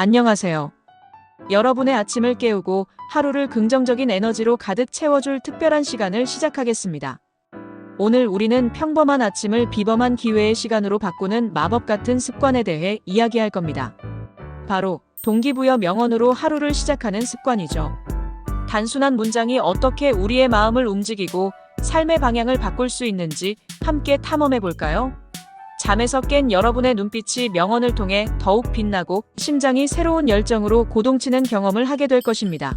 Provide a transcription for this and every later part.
안녕하세요. 여러분의 아침을 깨우고 하루를 긍정적인 에너지로 가득 채워줄 특별한 시간을 시작하겠습니다. 오늘 우리는 평범한 아침을 비범한 기회의 시간으로 바꾸는 마법 같은 습관에 대해 이야기할 겁니다. 바로 동기부여 명언으로 하루를 시작하는 습관이죠. 단순한 문장이 어떻게 우리의 마음을 움직이고 삶의 방향을 바꿀 수 있는지 함께 탐험해 볼까요? 잠에서 깬 여러분의 눈빛이 명언을 통해 더욱 빛나고 심장이 새로운 열정으로 고동치는 경험을 하게 될 것입니다.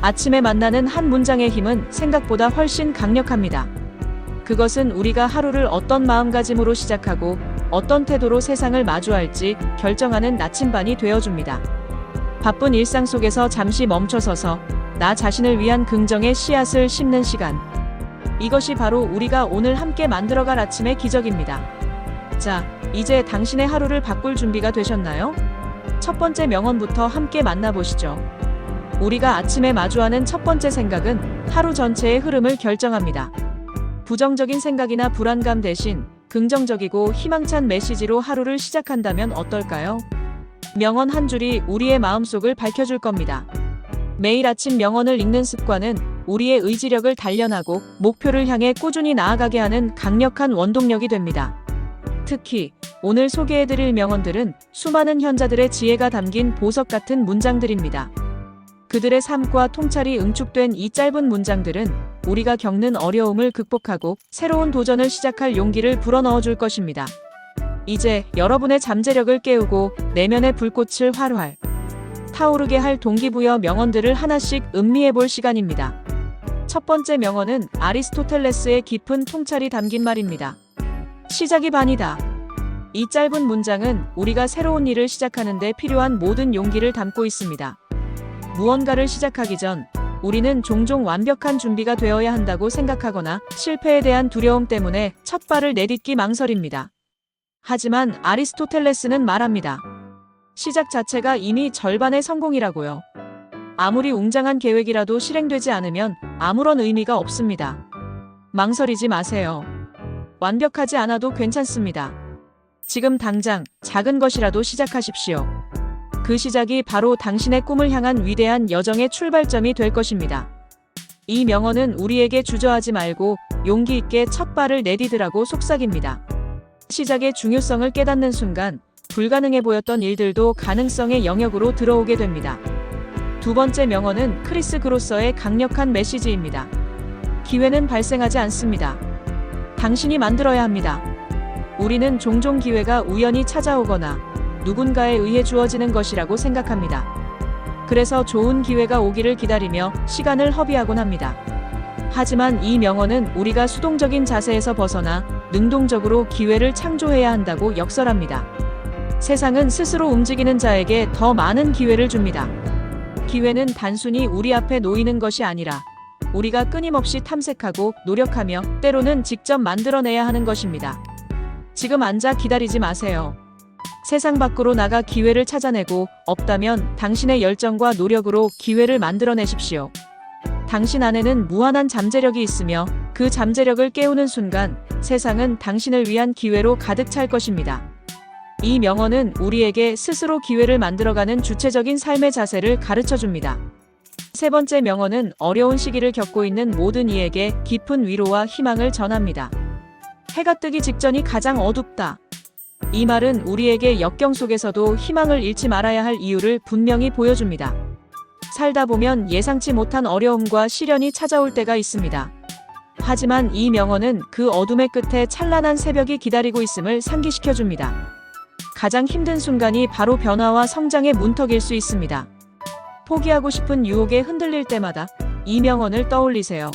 아침에 만나는 한 문장의 힘은 생각보다 훨씬 강력합니다. 그것은 우리가 하루를 어떤 마음가짐으로 시작하고 어떤 태도로 세상을 마주할지 결정하는 나침반이 되어줍니다. 바쁜 일상 속에서 잠시 멈춰서서 나 자신을 위한 긍정의 씨앗을 심는 시간. 이것이 바로 우리가 오늘 함께 만들어갈 아침의 기적입니다. 자, 이제 당신의 하루를 바꿀 준비가 되셨나요? 첫 번째 명언부터 함께 만나보시죠. 우리가 아침에 마주하는 첫 번째 생각은 하루 전체의 흐름을 결정합니다. 부정적인 생각이나 불안감 대신 긍정적이고 희망찬 메시지로 하루를 시작한다면 어떨까요? 명언 한 줄이 우리의 마음속을 밝혀줄 겁니다. 매일 아침 명언을 읽는 습관은 우리의 의지력을 단련하고 목표를 향해 꾸준히 나아가게 하는 강력한 원동력이 됩니다. 특히 오늘 소개해드릴 명언들은 수많은 현자들의 지혜가 담긴 보석 같은 문장들입니다. 그들의 삶과 통찰이 응축된 이 짧은 문장들은 우리가 겪는 어려움을 극복하고 새로운 도전을 시작할 용기를 불어넣어 줄 것입니다. 이제 여러분의 잠재력을 깨우고 내면의 불꽃을 활활 타오르게 할 동기부여 명언들을 하나씩 음미해 볼 시간입니다. 첫 번째 명언은 아리스토텔레스의 깊은 통찰이 담긴 말입니다. 시작이 반이다. 이 짧은 문장은 우리가 새로운 일을 시작하는 데 필요한 모든 용기를 담고 있습니다. 무언가를 시작하기 전 우리는 종종 완벽한 준비가 되어야 한다고 생각하거나 실패에 대한 두려움 때문에 첫 발을 내딛기 망설입니다. 하지만 아리스토텔레스는 말합니다. 시작 자체가 이미 절반의 성공이라고요. 아무리 웅장한 계획이라도 실행되지 않으면 아무런 의미가 없습니다. 망설이지 마세요. 완벽하지 않아도 괜찮습니다. 지금 당장 작은 것이라도 시작하십시오. 그 시작이 바로 당신의 꿈을 향한 위대한 여정의 출발점이 될 것입니다. 이 명언은 우리에게 주저하지 말고 용기 있게 첫 발을 내디디라고 속삭입니다. 시작의 중요성을 깨닫는 순간 불가능해 보였던 일들도 가능성의 영역으로 들어오게 됩니다. 두 번째 명언은 크리스 그로서의 강력한 메시지입니다. 기회는 발생하지 않습니다. 당신이 만들어야 합니다. 우리는 종종 기회가 우연히 찾아오거나 누군가에 의해 주어지는 것이라고 생각합니다. 그래서 좋은 기회가 오기를 기다리며 시간을 허비하곤 합니다. 하지만 이 명언은 우리가 수동적인 자세에서 벗어나 능동적으로 기회를 창조해야 한다고 역설합니다. 세상은 스스로 움직이는 자에게 더 많은 기회를 줍니다. 기회는 단순히 우리 앞에 놓이는 것이 아니라 우리가 끊임없이 탐색하고 노력하며 때로는 직접 만들어내야 하는 것입니다. 지금 앉아 기다리지 마세요. 세상 밖으로 나가 기회를 찾아내고 없다면 당신의 열정과 노력으로 기회를 만들어내십시오. 당신 안에는 무한한 잠재력이 있으며 그 잠재력을 깨우는 순간 세상은 당신을 위한 기회로 가득 찰 것입니다. 이 명언은 우리에게 스스로 기회를 만들어가는 주체적인 삶의 자세를 가르쳐줍니다. 세 번째 명언은 어려운 시기를 겪고 있는 모든 이에게 깊은 위로와 희망을 전합니다. 해가 뜨기 직전이 가장 어둡다. 이 말은 우리에게 역경 속에서도 희망을 잃지 말아야 할 이유를 분명히 보여줍니다. 살다 보면 예상치 못한 어려움과 시련이 찾아올 때가 있습니다. 하지만 이 명언은 그 어둠의 끝에 찬란한 새벽이 기다리고 있음을 상기시켜줍니다. 가장 힘든 순간이 바로 변화와 성장의 문턱일 수 있습니다. 포기하고 싶은 유혹에 흔들릴 때마다 이 명언을 떠올리세요.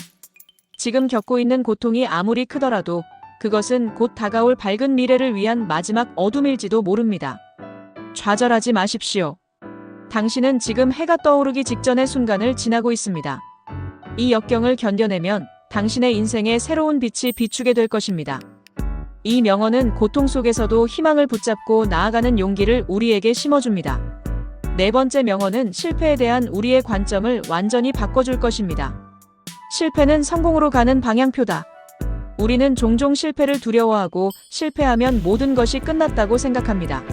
지금 겪고 있는 고통이 아무리 크더라도 그것은 곧 다가올 밝은 미래를 위한 마지막 어둠일지도 모릅니다. 좌절하지 마십시오. 당신은 지금 해가 떠오르기 직전의 순간을 지나고 있습니다. 이 역경을 견뎌내면 당신의 인생에 새로운 빛이 비추게 될 것입니다. 이 명언은 고통 속에서도 희망을 붙잡고 나아가는 용기를 우리에게 심어줍니다. 네 번째 명언은 실패에 대한 우리의 관점을 완전히 바꿔줄 것입니다. 실패는 성공으로 가는 방향표다. 우리는 종종 실패를 두려워하고 실패하면 모든 것이 끝났다고 생각합니다.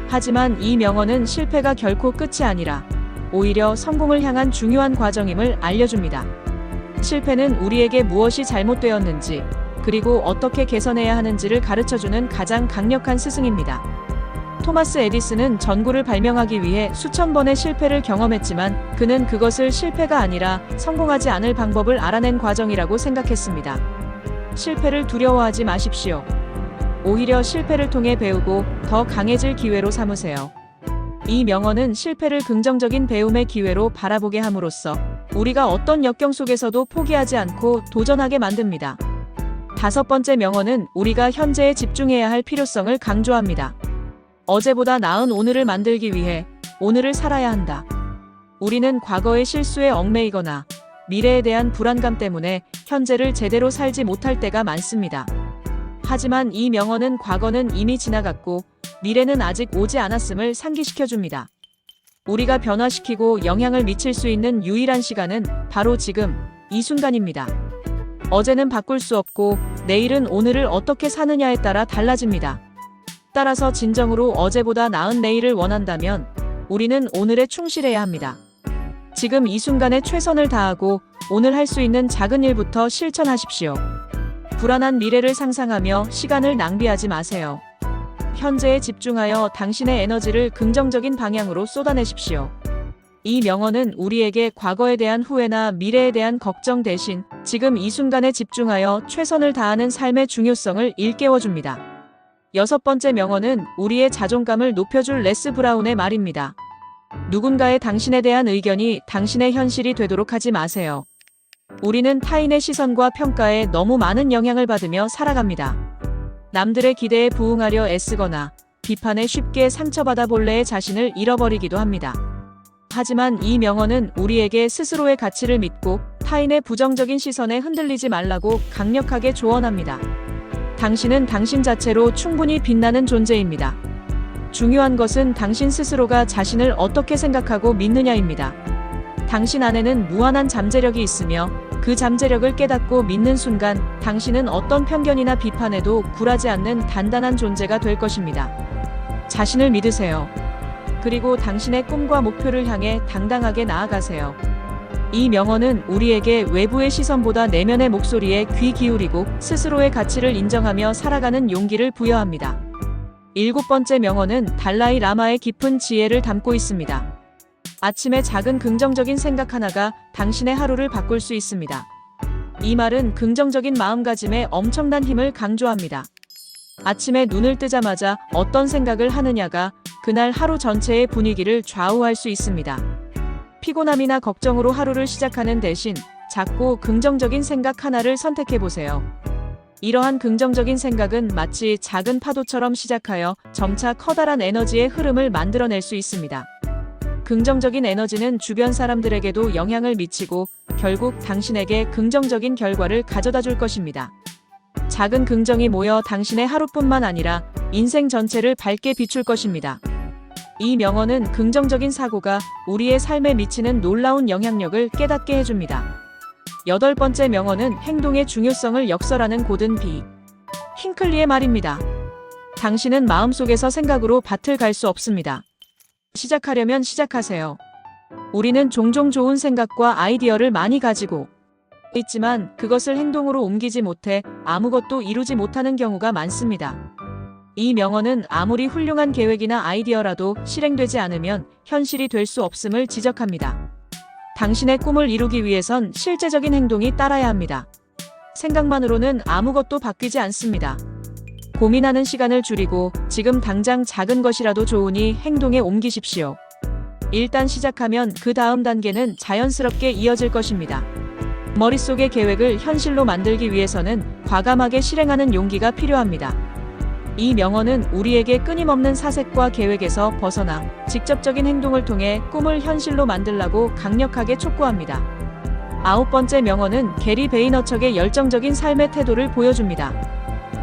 하지만 이 명언은 실패가 결코 끝이 아니라 오히려 성공을 향한 중요한 과정임을 알려줍니다. 실패는 우리에게 무엇이 잘못되었는지, 그리고 어떻게 개선해야 하는지를 가르쳐주는 가장 강력한 스승입니다. 토마스 에디슨은 전구를 발명하기 위해 수천 번의 실패를 경험했지만 그는 그것을 실패가 아니라 성공하지 않을 방법을 알아낸 과정이라고 생각했습니다. 실패를 두려워하지 마십시오. 오히려 실패를 통해 배우고 더 강해질 기회로 삼으세요. 이 명언은 실패를 긍정적인 배움의 기회로 바라보게 함으로써 우리가 어떤 역경 속에서도 포기하지 않고 도전하게 만듭니다. 5번째 명언은 우리가 현재에 집중해야 할 필요성을 강조합니다. 어제보다 나은 오늘을 만들기 위해 오늘을 살아야 한다. 우리는 과거의 실수에 얽매이거나 미래에 대한 불안감 때문에 현재를 제대로 살지 못할 때가 많습니다. 하지만 이 명언은 과거는 이미 지나갔고 미래는 아직 오지 않았음을 상기시켜줍니다. 우리가 변화시키고 영향을 미칠 수 있는 유일한 시간은 바로 지금, 이 순간입니다. 어제는 바꿀 수 없고 내일은 오늘을 어떻게 사느냐에 따라 달라집니다. 따라서 진정으로 어제보다 나은 내일을 원한다면 우리는 오늘에 충실해야 합니다. 지금 이 순간에 최선을 다하고 오늘 할 수 있는 작은 일부터 실천하십시오. 불안한 미래를 상상하며 시간을 낭비하지 마세요. 현재에 집중하여 당신의 에너지를 긍정적인 방향으로 쏟아내십시오. 이 명언은 우리에게 과거에 대한 후회나 미래에 대한 걱정 대신 지금 이 순간에 집중하여 최선을 다하는 삶의 중요성을 일깨워줍니다. 6번째 명언은 우리의 자존감을 높여줄 레스 브라운의 말입니다. 누군가의 당신에 대한 의견이 당신의 현실이 되도록 하지 마세요. 우리는 타인의 시선과 평가에 너무 많은 영향을 받으며 살아갑니다. 남들의 기대에 부응하려 애쓰거나 비판에 쉽게 상처받아 본래의 자신을 잃어버리기도 합니다. 하지만 이 명언은 우리에게 스스로의 가치를 믿고 타인의 부정적인 시선에 흔들리지 말라고 강력하게 조언합니다. 당신은 당신 자체로 충분히 빛나는 존재입니다. 중요한 것은 당신 스스로가 자신을 어떻게 생각하고 믿느냐입니다. 당신 안에는 무한한 잠재력이 있으며 그 잠재력을 깨닫고 믿는 순간 당신은 어떤 편견이나 비판에도 굴하지 않는 단단한 존재가 될 것입니다. 자신을 믿으세요. 그리고 당신의 꿈과 목표를 향해 당당하게 나아가세요. 이 명언은 우리에게 외부의 시선보다 내면의 목소리에 귀 기울이고 스스로의 가치를 인정하며 살아가는 용기를 부여합니다. 7번째 명언은 달라이 라마의 깊은 지혜를 담고 있습니다. 아침의 작은 긍정적인 생각 하나가 당신의 하루를 바꿀 수 있습니다. 이 말은 긍정적인 마음가짐에 엄청난 힘을 강조합니다. 아침에 눈을 뜨자마자 어떤 생각을 하느냐가 그날 하루 전체의 분위기를 좌우할 수 있습니다. 피곤함이나 걱정으로 하루를 시작하는 대신 작고 긍정적인 생각 하나를 선택해보세요. 이러한 긍정적인 생각은 마치 작은 파도처럼 시작하여 점차 커다란 에너지의 흐름을 만들어낼 수 있습니다. 긍정적인 에너지는 주변 사람들에게도 영향을 미치고 결국 당신에게 긍정적인 결과를 가져다 줄 것입니다. 작은 긍정이 모여 당신의 하루뿐만 아니라 인생 전체를 밝게 비출 것입니다. 이 명언은 긍정적인 사고가 우리의 삶에 미치는 놀라운 영향력을 깨닫게 해줍니다. 8번째 명언은 행동의 중요성을 역설하는 고든 B. 힝클리의 말입니다. 당신은 마음속에서 생각으로 밭을 갈 수 없습니다. 시작하려면 시작하세요. 우리는 종종 좋은 생각과 아이디어를 많이 가지고 있지만 그것을 행동으로 옮기지 못해 아무것도 이루지 못하는 경우가 많습니다. 이 명언은 아무리 훌륭한 계획이나 아이디어라도 실행되지 않으면 현실이 될 수 없음을 지적합니다. 당신의 꿈을 이루기 위해선 실제적인 행동이 따라야 합니다. 생각만으로는 아무것도 바뀌지 않습니다. 고민하는 시간을 줄이고 지금 당장 작은 것이라도 좋으니 행동에 옮기십시오. 일단 시작하면 그 다음 단계는 자연스럽게 이어질 것입니다. 머릿속의 계획을 현실로 만들기 위해서는 과감하게 실행하는 용기가 필요합니다. 이 명언은 우리에게 끊임없는 사색과 계획에서 벗어나 직접적인 행동을 통해 꿈을 현실로 만들라고 강력하게 촉구합니다. 9번째 명언은 게리 베이너척의 열정적인 삶의 태도를 보여줍니다.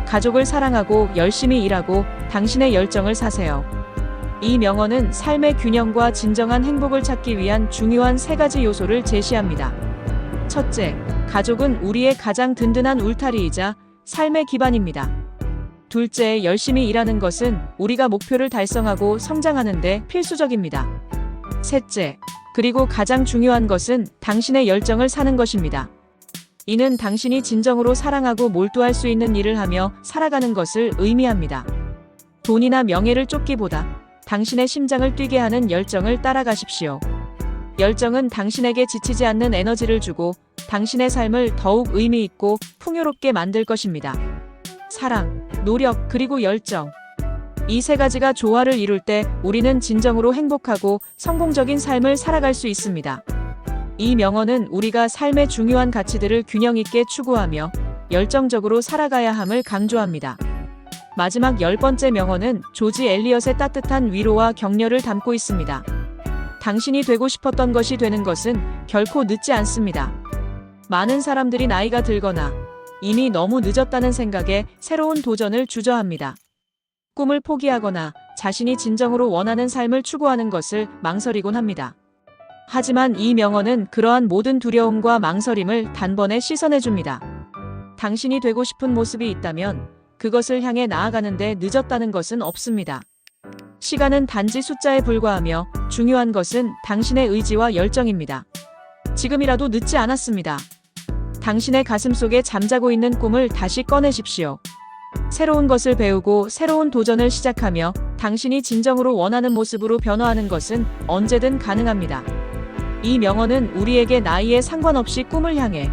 가족을 사랑하고 열심히 일하고 당신의 열정을 사세요. 이 명언은 삶의 균형과 진정한 행복을 찾기 위한 중요한 3가지 요소를 제시합니다. 첫째, 가족은 우리의 가장 든든한 울타리이자 삶의 기반입니다. 둘째, 열심히 일하는 것은 우리가 목표를 달성하고 성장하는 데 필수적입니다. 셋째, 그리고 가장 중요한 것은 당신의 열정을 사는 것입니다. 이는 당신이 진정으로 사랑하고 몰두할 수 있는 일을 하며 살아가는 것을 의미합니다. 돈이나 명예를 쫓기보다 당신의 심장을 뛰게 하는 열정을 따라가십시오. 열정은 당신에게 지치지 않는 에너지를 주고 당신의 삶을 더욱 의미 있고 풍요롭게 만들 것입니다. 사랑, 노력, 그리고 열정. 이 세 가지가 조화를 이룰 때 우리는 진정으로 행복하고 성공적인 삶을 살아갈 수 있습니다. 이 명언은 우리가 삶의 중요한 가치들을 균형 있게 추구하며 열정적으로 살아가야 함을 강조합니다. 마지막 10번째 명언은 조지 엘리엇의 따뜻한 위로와 격려를 담고 있습니다. 당신이 되고 싶었던 것이 되는 것은 결코 늦지 않습니다. 많은 사람들이 나이가 들거나 이미 너무 늦었다는 생각에 새로운 도전을 주저합니다. 꿈을 포기하거나 자신이 진정으로 원하는 삶을 추구하는 것을 망설이곤 합니다. 하지만 이 명언은 그러한 모든 두려움과 망설임을 단번에 씻어내줍니다. 당신이 되고 싶은 모습이 있다면 그것을 향해 나아가는데 늦었다는 것은 없습니다. 시간은 단지 숫자에 불과하며 중요한 것은 당신의 의지와 열정입니다. 지금이라도 늦지 않았습니다. 당신의 가슴 속에 잠자고 있는 꿈을 다시 꺼내십시오. 새로운 것을 배우고 새로운 도전을 시작하며 당신이 진정으로 원하는 모습으로 변화하는 것은 언제든 가능합니다. 이 명언은 우리에게 나이에 상관없이 꿈을 향해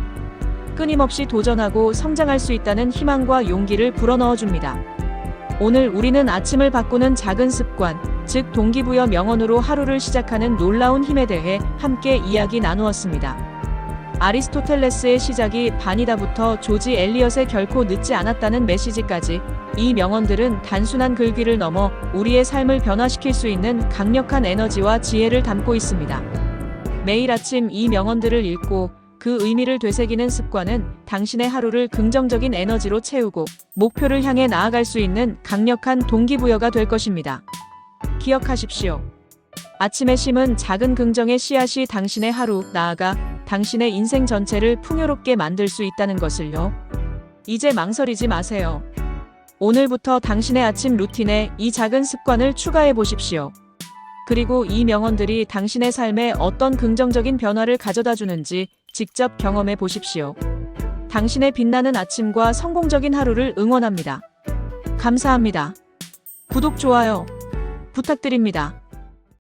끊임없이 도전하고 성장할 수 있다는 희망과 용기를 불어넣어 줍니다. 오늘 우리는 아침을 바꾸는 작은 습관, 즉 동기부여 명언으로 하루를 시작하는 놀라운 힘에 대해 함께 이야기 나누었습니다. 아리스토텔레스의 시작이 반이다부터 조지 엘리엇의 결코 늦지 않았다는 메시지까지 이 명언들은 단순한 글귀를 넘어 우리의 삶을 변화시킬 수 있는 강력한 에너지와 지혜를 담고 있습니다. 매일 아침 이 명언들을 읽고 그 의미를 되새기는 습관은 당신의 하루를 긍정적인 에너지로 채우고 목표를 향해 나아갈 수 있는 강력한 동기부여가 될 것입니다. 기억하십시오. 아침에 심은 작은 긍정의 씨앗이 당신의 하루, 나아가 당신의 인생 전체를 풍요롭게 만들 수 있다는 것을요. 이제 망설이지 마세요. 오늘부터 당신의 아침 루틴에 이 작은 습관을 추가해 보십시오. 그리고 이 명언들이 당신의 삶에 어떤 긍정적인 변화를 가져다 주는지 직접 경험해 보십시오. 당신의 빛나는 아침과 성공적인 하루를 응원합니다. 감사합니다. 구독, 좋아요 부탁드립니다.